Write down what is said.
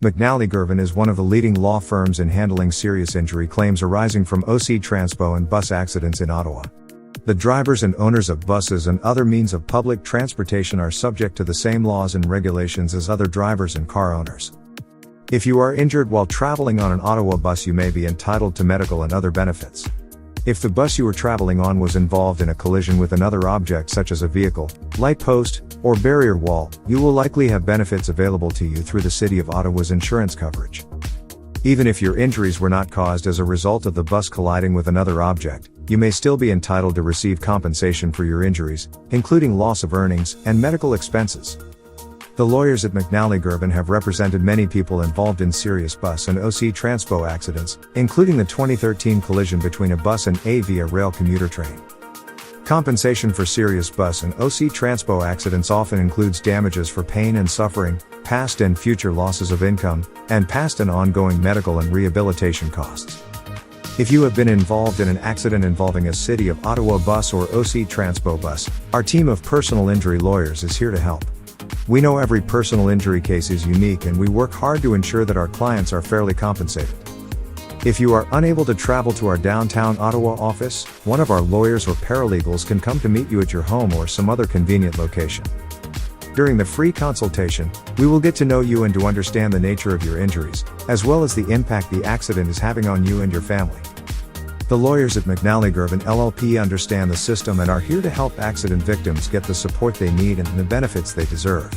Mcnally Gervan is one of the leading law firms in handling serious injury claims arising from OC Transpo and bus accidents in Ottawa. The drivers and owners of buses and other means of public transportation are subject to the same laws and regulations as other drivers and car owners. If you are injured while traveling on an Ottawa bus, you may be entitled to medical and other benefits. If the bus you were traveling on was involved in a collision with another object such as a vehicle, light post, or barrier wall, you will likely have benefits available to you through the City of Ottawa's insurance coverage. Even if your injuries were not caused as a result of the bus colliding with another object, you may still be entitled to receive compensation for your injuries, including loss of earnings and medical expenses. The lawyers at Mcnally Gervan have represented many people involved in serious bus and OC Transpo accidents, including the 2013 collision between a bus and a via rail commuter train. Compensation for serious bus and OC Transpo accidents often includes damages for pain and suffering, past and future losses of income, and past and ongoing medical and rehabilitation costs. If you have been involved in an accident involving a City of Ottawa bus or OC Transpo bus, our team of personal injury lawyers is here to help. We know every personal injury case is unique, and we work hard to ensure that our clients are fairly compensated. If you are unable to travel to our downtown Ottawa office, one of our lawyers or paralegals can come to meet you at your home or some other convenient location. During the free consultation, we will get to know you and to understand the nature of your injuries, as well as the impact the accident is having on you and your family. The lawyers at Mcnally Gervan LLP understand the system and are here to help accident victims get the support they need and the benefits they deserve.